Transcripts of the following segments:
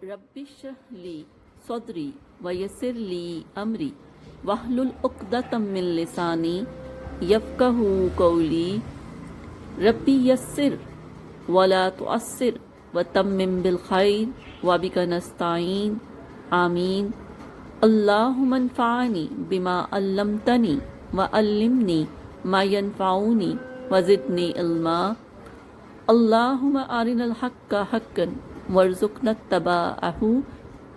رب اشرح لی صدری ویسر لی امری واحلل عقدۃ من لسانی یفقہوا قولی ربی یسر ولا تعسر وتمم بالخیر وبک نستعین آمین اللہم انفعنی بما علمتنی وعلمنی ما ینفعنی وزدنی علما اللہم ارنا الحق حقا وارزقنا اتباعہ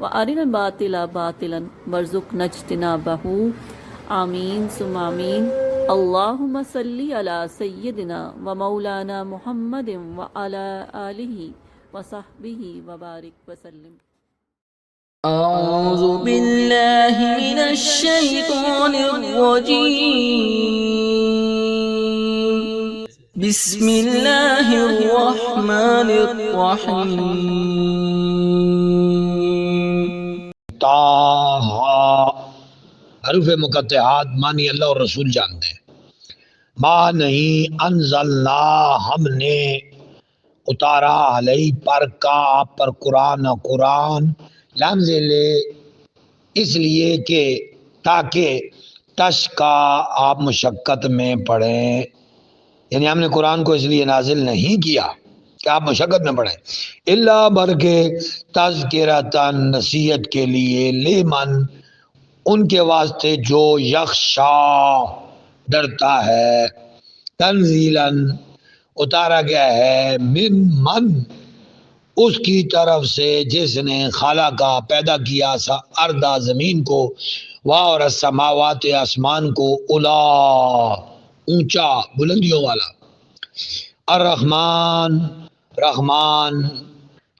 وارنا الباطل باطلا وارزقنا اجتنابہ آمین ثم آمین اللہم صلی علی سیدنا و مولانا محمد وعلی آلہ وصحبہ وبارک وسلم۔ أعوذ بالله من الشيطان الرجيم بسم الله الرحمن الرحيم تاہا حروف مقطعات معنی اللہ اور رسول جانتے ہیں۔ ما نہیں انزلنا ہم نے اتارا علیہ پر کا آپ پر قرآن لفظ لے اس لیے کہ تاکہ تشکا آپ مشقت میں پڑھیں، یعنی ہم نے قرآن کو اس لیے نازل نہیں کیا کہ آپ مشقت میں پڑھیں، اللہ برکہ تذکرتاً نصیحت کے لیے، لیمن ان کے واسطے جو یخشا ڈرتا ہے، تنزیلاً اتارا گیا ہے من اس کی طرف سے جس نے خالہ کا پیدا کیا اردا زمین کو، واہ اور السماوات آسمان کو، الا اونچا بلندیوں والا، الرحمن رحمان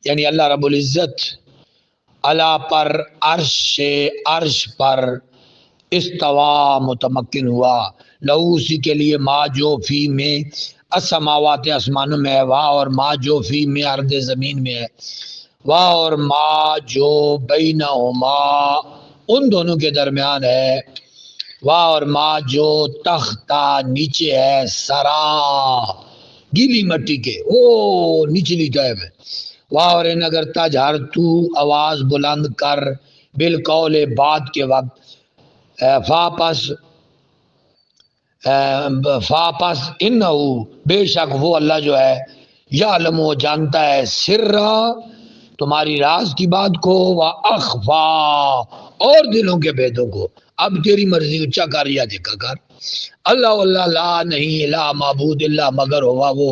یعنی اللہ رب العزت، اللہ پر عرش پر استوا متمکن ہوا، لہو اسی کے لیے ما جو فی میں السماوات آسمانوں میں ہے، واہ اور ما جو فی میں ارض زمین میں ہے، واہ اور ما جو بینہما ان دونوں کے درمیان ہے، واہ اور ما جو تحتا نیچے ہے، سرا گیلی مٹی کے او نچلی طے میں، واہ اور ان اگر تجہر تو آواز بلند کر بالقول بات کے وقت، فاپس انہو بے شک وہ اللہ جو ہے یعلم وہ جانتا ہے سرا تمہاری راز کی بات کو، و اخفا اور دلوں کے بھیدوں کو، اب تیری مرضی اچھا کر یا دیکھا کر، اللہ واللہ لا نہیں لا معبود اللہ مگر ہوا وہ،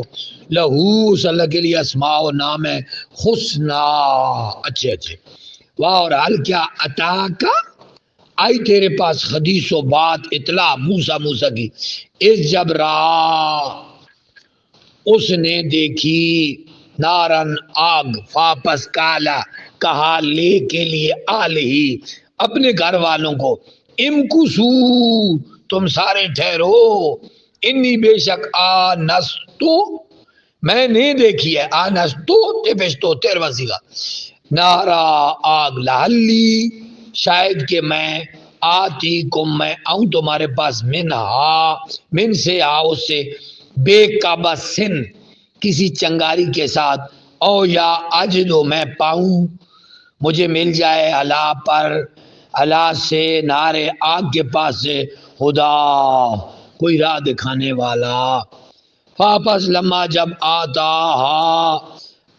لہو اس اللہ کے لیے اسماء و نام ہے حسنا اچھے، واہ اور حل کیا عطا کا آئی تیرے پاس حدیث و بات اطلاع موسیٰ کی، اس جب را اس نے دیکھی نارن آگ، فاپس کالا کہا لے کے لیے آل ہی اپنے گھر والوں کو، امکسو تم سارے ٹھہرو، انی بے شک آنستو میں نے دیکھی ہے، آنستو تیپشتو تیرواں سیگا، نارا آگ لعلی شاید کہ میں آتی کم میں آؤں تمہارے پاس من سے اس سے بے قبسن کسی چنگاری کے ساتھ، او یا اجدو میں پاؤں مجھے مل جائے اللہ پر اللہ سے نارے آگ کے پاس سے خدا کوئی راہ دکھانے والا، واپس لما جب آتا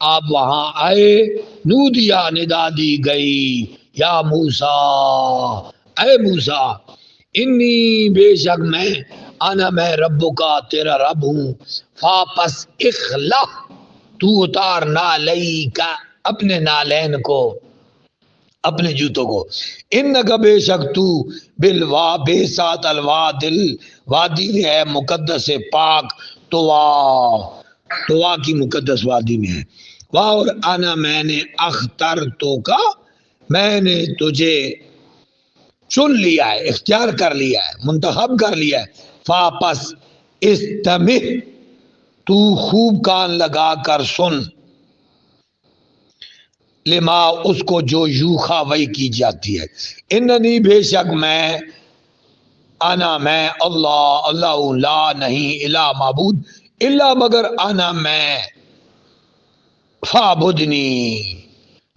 آپ وہاں آئے، نودیا ندا دی گئی یا موسیٰ اے موسیٰ، انی بے شک میں رب کا تیرا رب ہوں، فاپس اخلا تو اتار نالئی کا اپنے نالین کو اپنے جوتوں کو، انکا بے شک تو بالوا بے ساتھ الوادل وادی ہے مقدس پاک، توا کی مقدس وادی میں ہے، واہ اور انا میں نے اختر تو کا میں نے تجھے چن لیا ہے، اختیار کر لیا ہے، منتخب کر لیا ہے، فاپس استمع تو خوب کان لگا کر سن، لما اس کو جو یوخا وحی کی جاتی ہے، اننی بے شک میں اللہ لا نہیں الہ معبود الا مگر انا میں فعبدنی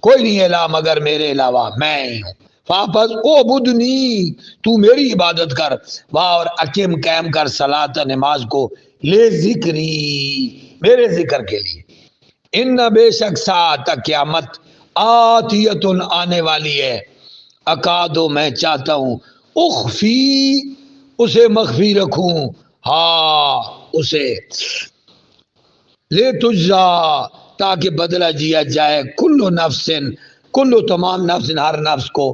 کوئی نہیں الہ مگر میرے علاوہ میں ہی ہوں. فاپس او بدنی تو میری عبادت کر، اور اقیم قائم کر صلاۃ نماز کو، لے ذکری میرے ذکر کے لیے. ان بے شک ساعت قیامت آتیت آنے والی ہے، اکادو میں چاہتا ہوں، اخفی اسے مخفی رکھوں، ہاں اسے، لے تجزا تاکہ بدلہ دیا جائے، کلو نفس کلو تمام نفس ہر نفس کو،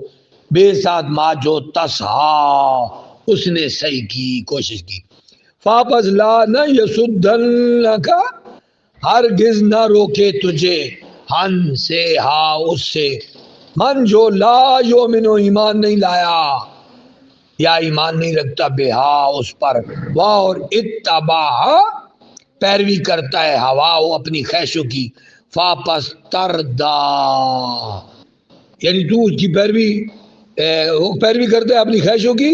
بے ساتھ ما جو تسعا اس نے صحیح کی کوشش کی. فاپس لا نہ یسدنک ہرگز نہ روکے تجھے، ہن سے ہا اس سے، من جو لا یومن ایمان نہیں لایا یا ایمان نہیں رکھتا، بے ہا اس پر، اور اتبع پیروی کرتا ہے ہوا اپنی خواہشوں کی، فاپس تردا یعنی تو اس کی پیروی وہ پیروی کرتا ہے اپنی خواہشوں کی،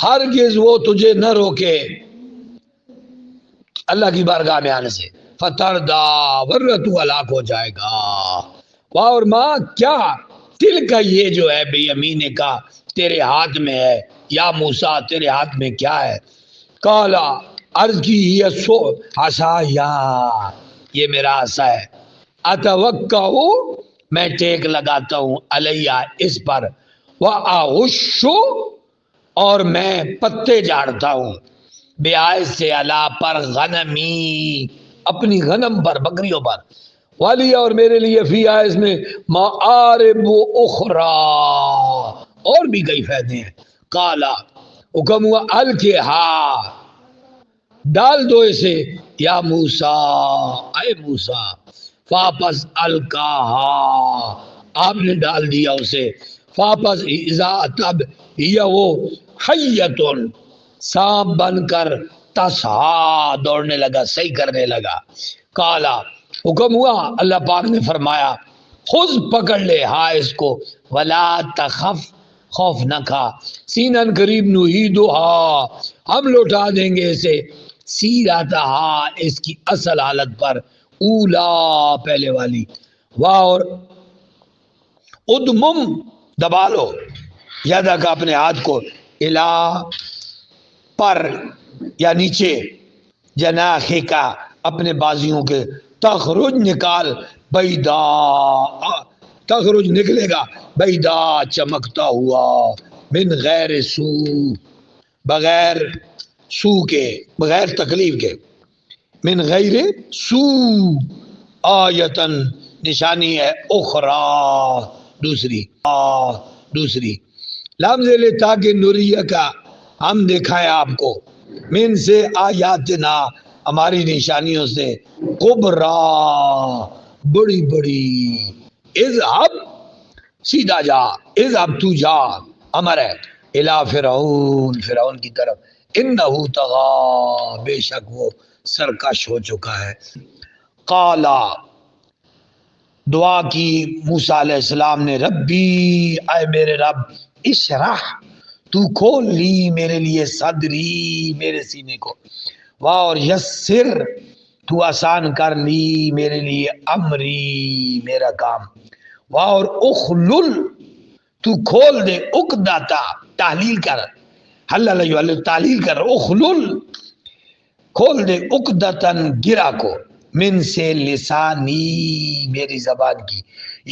ہرگز وہ تجھے نہ روکے اللہ کی بارگاہ میں آنے سے، فتردا ورنہ تو ہلاک ہو جائے گا. اور ماں کیا دل کا یہ جو ہے بے یمینے کا تیرے ہاتھ میں ہے، یا موسیٰ تیرے ہاتھ میں کیا ہے؟ کالا عرض کی یہ سو عصا، یا یہ میرا عصا ہے، اتوکا میں ٹیک لگاتا ہوں، علیہ اس پر، واعش اور میں پتے جاڑتا ہوں، بیائے سے علا پر غنمی اپنی غنم پر بکریوں پر، والی اور میرے لیے فی آئے اس میں معارب اخرى اور بھی کئی فائدے ہیں. کالا حکم ہوا الکھا ڈال دو اسے، یا موسیٰ اے موسیٰ، فاپس الکاہا آپ نے ڈال دیا اسے، فاپس اذا تب یہ وہ حیتن سانپ بن کر، تسعا دوڑنے لگا، صحیح کرنے لگا. کالا حکم ہوا اللہ پاک نے فرمایا، خود پکڑ لے ہاں اس کو، ولا تخف خوف نہ کھا، سینن قریب نعیدھا ہم لوٹا دیں گے اسے، سیرتھا اس کی اصل حالت پر، اولا پہلے والی، اور ادمم دبا لو، یادا کا اپنے ہاتھ کو، الا پر یا نیچے، جناحے کا اپنے بازیوں کے، تخرج نکال، بیدا تخرج نکلے گا، بیدا چمکتا ہوا، من غیر سو بغیر سو کے بغیر تکلیف کے، من غیر سو آیتن نشانی ہے، اخرى دوسری لفظ لے تاکہ نوریہ کا ہم دکھائیں آپ کو، من سے آیاتنا ہماری نشانیوں سے، کبرا بڑی بڑی، اذهب سیدھا جا، اذهب تو جا امر ہے، الی فرعون فرعون کی طرف، انہو طغی بے شک وہ سرکش ہو چکا ہے. قالا دعا کی موسیٰ علیہ السلام نے، ربی اے میرے رب، اشرح تو کھول لی میرے لیے، صدری میرے سینے کو، اور یسر تو آسان کر لی میرے لیے، امری میرا کام، اور اخلل تو کھول دے، عقدتا تحلیل کر، حلل یحلل تحلیل کر، اخلل کھول دے، عقدتن گرا کو، من سے لسانی میری زبان کی،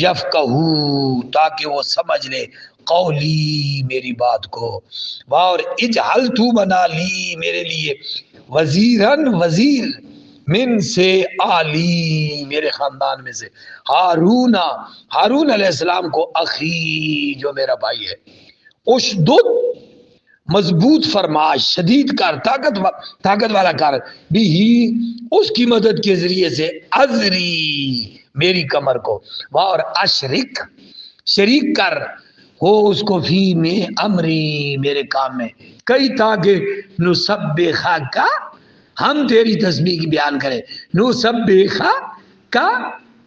یفقہو تاکہ وہ سمجھ لے، قولی میری بات کو، اور اجعل تو بنا لی میرے لیے، وزیرن وزیر، من سے آلی میرے خاندان میں سے، ہارون ہارون علیہ السلام کو، اخی جو میرا بھائی ہے، اشدد مضبوط فرما، شدید کر، طاقت والا کر، بھی اس کی مدد کے ذریعے سے، ازری میری کمر کو، اور اشرک شریک کر ہو اس کو، فی میں امری میرے کام میں، کئی تاکہ نسبحہ کا ہم تیری تسبیح کی بیان کریں، نسبحہ کا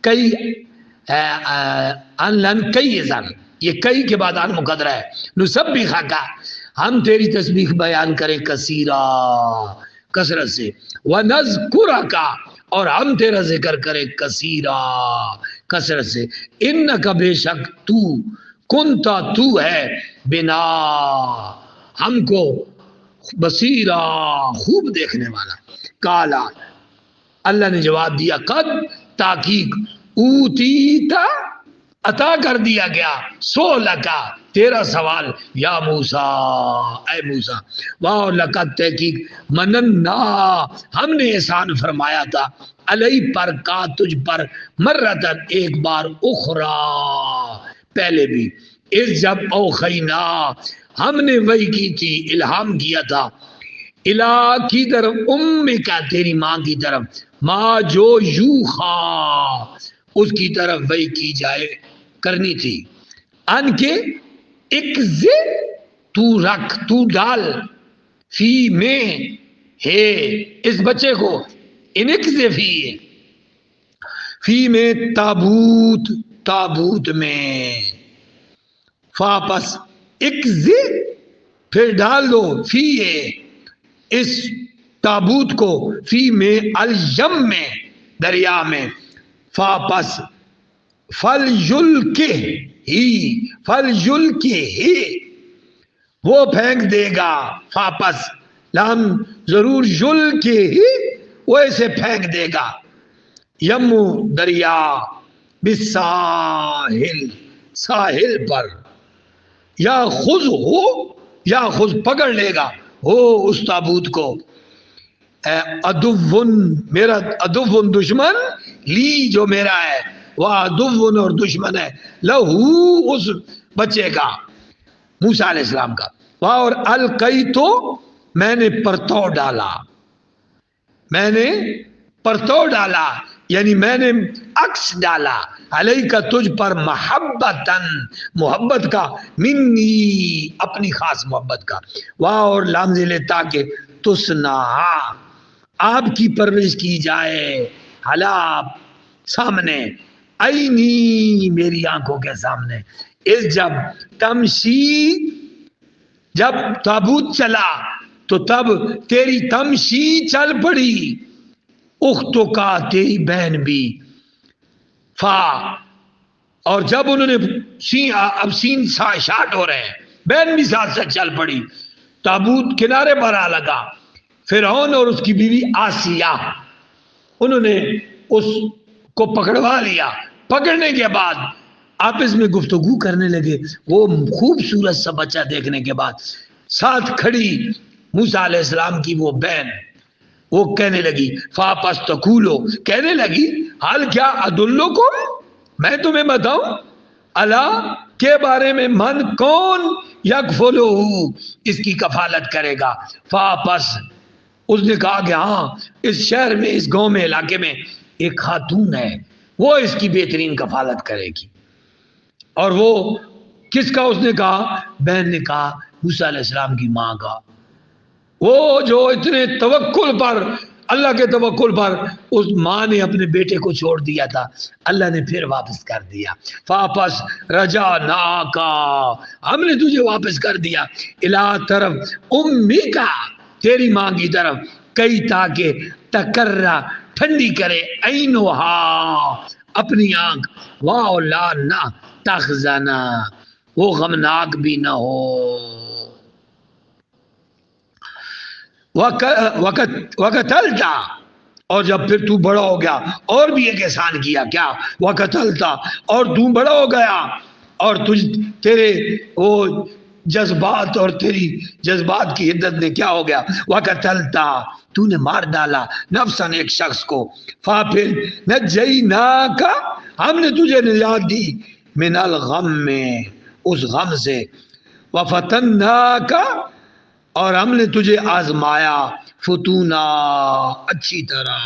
کئی انلن کئی زن، یہ کئی کے بعد ان مقدرہ ہے، نسبحہ کا ہم تیری تسبیح بیان کریں، کثیرہ کثرت سے، وَنَذْكُرَكَ اور ہم تیرا ذکر کرے کثیرا کثرت سے. انک بے شک تو کنتا تو ہے بنا ہم کو بصیرا خوب دیکھنے والا. کالا اللہ نے جواب دیا قد تحقیق اوتیتا عطا کر دیا گیا سولہ کا تیرا سوال یا موسیٰ اے موسیٰ. واہ لقد تحقیق مننا ہم نے احسان فرمایا تھا علیہ پر کا تجھ پر مرتن ایک بار اخرى پہلے بھی. اس جب اوخینا ہم نے وحی کی تھی الہام کیا تھا الہ کی طرف امی کا تیری ماں کی طرف ماں جو یوخا اس کی طرف وحی کی جائے کرنی تھی ان کے ایک تو رکھ تو ڈال فی میں ہے اس بچے کو انک سے فی میں تابوت تابوت میں واپس ایک پھر ڈال دو فی اس تابوت کو فی میں الیم میں دریا میں واپس فل کے ہی وہ پھینک دے گا واپس لام ضرور یل کے ہی وہ اسے پھینک دے گا یمو دریا بالساحل ساحل پر یا خود ہو یا خود پکڑ لے گا ہو اس تابوت کو ادون میرا ادون دشمن لی جو میرا ہے وہ ادون اور دشمن ہے لہو اس بچے کا موسیٰ علیہ السلام کا. اور القی تو میں نے پرتو ڈالا میں نے پرتو ڈالا یعنی میں نے عکس ڈالا علیہ کا تجھ پر محبتن محبت کا منی اپنی خاص محبت کا. واہ اور لام ذیل تاکہ تسنا آپ کی پرورش کی جائے حلا سامنے عینی میری آنکھوں کے سامنے. اس جب تمشی جب تابوت چلا تو تب تیری تمشی چل پڑی اختوں کا تیری بہن بھی فا اور جب انہوں نے اب سین شاٹ ہو رہے ہیں بہن بھی ساتھ ساتھ چل پڑی. تابوت کنارے پر آ لگا فرعون اور اس کی بیوی آسیہ انہوں نے اس کو پکڑوا لیا. پکڑنے کے بعد آپس میں گفتگو کرنے لگے. وہ خوبصورت سا بچہ دیکھنے کے بعد ساتھ کھڑی موسیٰ علیہ السلام کی وہ بہن وہ کہنے لگی فاپس تقولو کہنے لگی حال کیا ادلکم میں تمہیں بتاؤں اللہ کے بارے میں من کون یکفلہ اس کی کفالت کرے گا. فاپس اس نے کہا کہ ہاں اس شہر میں اس گاؤں میں علاقے میں ایک خاتون ہے وہ اس کی بہترین کفالت کرے گی. اور وہ کس کا اس نے کہا بہن نے کہا موسیٰ علیہ السلام کی ماں کا. وہ جو اتنے توکل پر اللہ کے توکل پر اس ماں نے اپنے بیٹے کو چھوڑ دیا تھا اللہ نے پھر واپس کر دیا. واپس رجا نا کا ہم نے تجھے واپس کر دیا الہ طرف امی کا تیری ماں کی طرف کئی تاکہ تکرہ ٹھنڈی کرے عینوہا اپنی آنکھ واہ لا نہ تخزنا وہ غمناک بھی نہ ہو. وقتلتا اور جب پھر تو بڑا ہو گیا اور بھی ایک احسان کیا کیا وقتلتا اور تو بڑا ہو گیا اور تیرے وہ جذبات اور تیری جذبات کی حدت نے کیا ہو گیا وقتلتا تو نے مار ڈالا نفسن ایک شخص کو پھر نجیناکا ہم نے تجھے نجات دی من الغم میں اس غم سے وفتناکا اور ہم نے تجھے آزمایا فتونا اچھی طرح.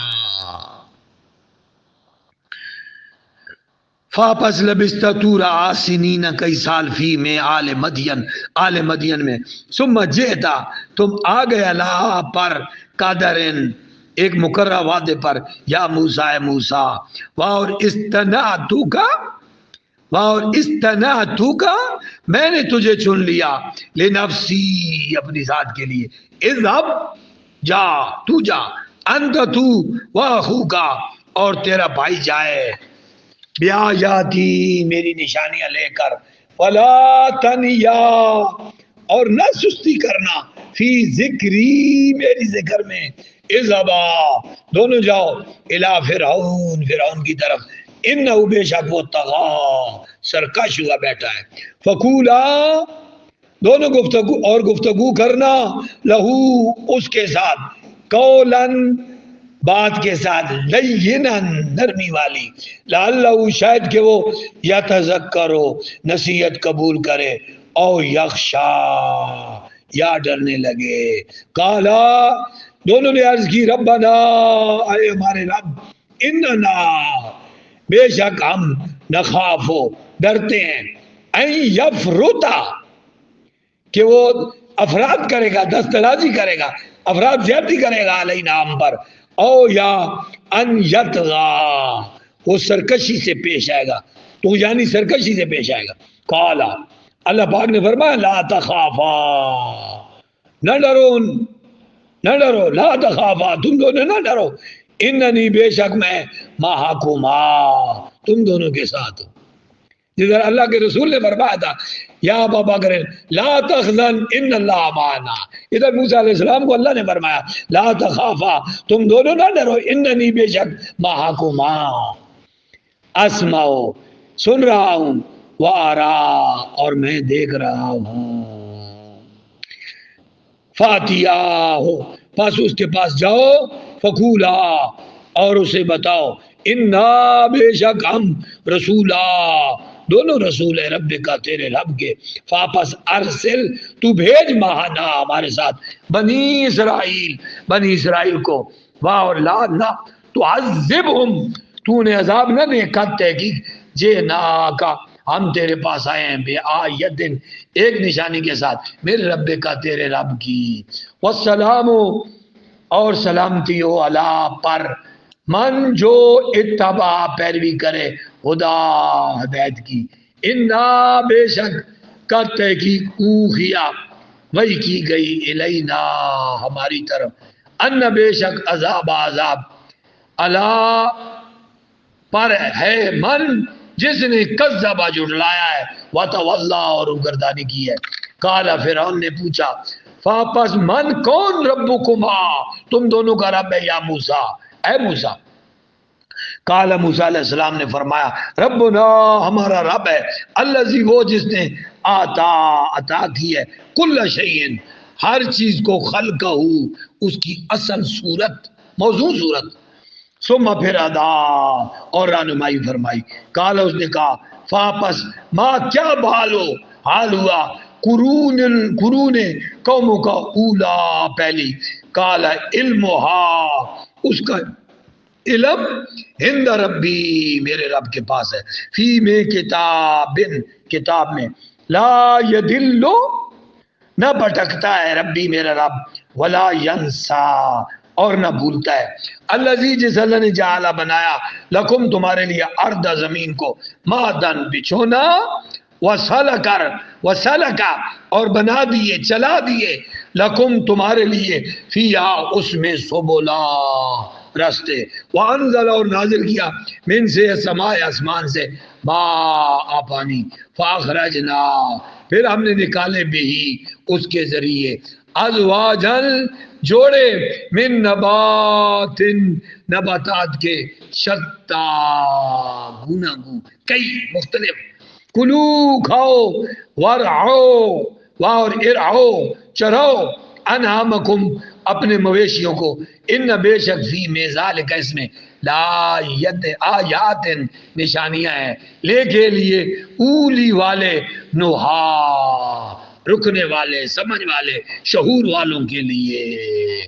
فاپس لبست تو رہا سنین کئی سال فی میں آل مدین میں ثم جئتا تم آ گئے لا پر قادرن ایک مقررہ وعدے پر یا موسیٰ موسیٰ اور استنعتو کا میں نے تجھے چن لیا لنفسی اپنی ذات کے لیے. اذهب جا تو جا انت تو واخوکا اور تیرا بھائی جائے بیاجاتی میری نشانیاں لے کر فلا تنیا اور نہ سستی کرنا فی ذکری میری ذکر میں اذهبا دونوں جاؤ الی فرعون فرعون کی طرف انہو بے شک وہ طغا سرکش ہوا بیٹھا ہے فقولا دونوں گفتگو کرنا لہو اس کے ساتھ قولن بات کے ساتھ لینا نرمی والی لعلہ شاید کہ وہ یتذکرو نصیحت قبول کرے او یخشا یا ڈرنے لگے قالا دونوں نے عرض کی ربنا اے ہمارے رب اننا بے شک ہم نخافو ڈرتے ہیں این یفرطا کہ وہ افراد کرے گا دسترازی کرے گا افراد زیادتی کرے گا علینا ہم پر او یا ان یطغا وہ سرکشی سے پیش آئے گا تو یعنی سرکشی سے پیش آئے گا قالا اللہ پاک نے فرمایا لا تخافا نہ ڈرو لا تخافا تم دونوں نہ ڈرو اننی بے شک میں معکما تم دونوں کے ساتھ ہوں جدھر اللہ کے رسول نے فرمایا تھا یا ابا بکر لا تحزن ان اللہ معنا ادھر موسیٰ علیہ السلام کو اللہ نے فرمایا لا تخافا تم دونوں نہ ڈرو اننی بے شک معکما اسمعو سن رہا ہوں وارا اور میں دیکھ رہا ہوں فاتیا ہو پس اس کے پاس جاؤ فقولا اور اسے بتاؤ انا بے شک ہم رسولا دونوں رسول ہے رب کا تیرے رب کے واپس ارسل تو بھیج ماہنا ہمارے ساتھ بنی اسرائیل کو اور لا نہ تو عذبہم تو نے عذاب نہ دے قد تحقیق جینا کا ہم تیرے پاس آئے ہیں بے آیتن ایک نشانی کے ساتھ میرے رب کا تیرے رب کی والسلام اور سلامتی ہو اللہ پر من جو اتبع پیروی کرے خدا ہدایت کی انا بے شک کا تحقیق اوحیا وحی کی گئی الینا ہماری طرف ان بے شک عذاب اللہ پر ہے من جس نے کذبا جھٹلایا ہے وتولا اور گردانی کی ہے قال فرعون نے پوچھا واپس من کون ربکما تم دونوں کا رب ہے یا موسیٰ اے موسیٰ قال موسیٰ علیہ السلام نے فرمایا ربنا ہمارا رب ہے الذی وہ جس نے عطا کی ہے کل شیء ہر چیز کو خلقہ اس کی اصل صورت موضوع صورت ثم پھر ادا اور رہنمائی فرمائی قال اس نے کہا واپس ما کیا حال ہوا قرون قوموں کا اولا پہلی قال علمها اس کا علم ہند ربی میرے رب کے پاس ہے فی میں کتاب میں لا یدل نہ بھٹکتا ہے ربی میرا رب ولا ینسا اور نہ بھولتا ہے الذی جس اللہ نے جعل بنایا لکم تمہارے لیے ارض زمین کو مادن بچھونا وسلکا اور بنا دیے چلا دیے لکم تمہارے لیے فیہا اس میں سبلا راستے وانزل اور نازل کیا من سے سماء آسمان سے ما پانی فاخرجنا پھر ہم نے نکالے بھی اس کے ذریعے ازواجن جوڑے من نباتات کے شتا گوناگوں کئی مختلف کلو کھاؤ ورعو اور ارعو چراؤ انعامکم اپنے مویشیوں کو ان بے شک فی میزال کا اس میں لا آیات نشانیاں ہیں لے کے لیے اولی والے نوحا رکنے والے سمجھ والے شعور والوں کے لیے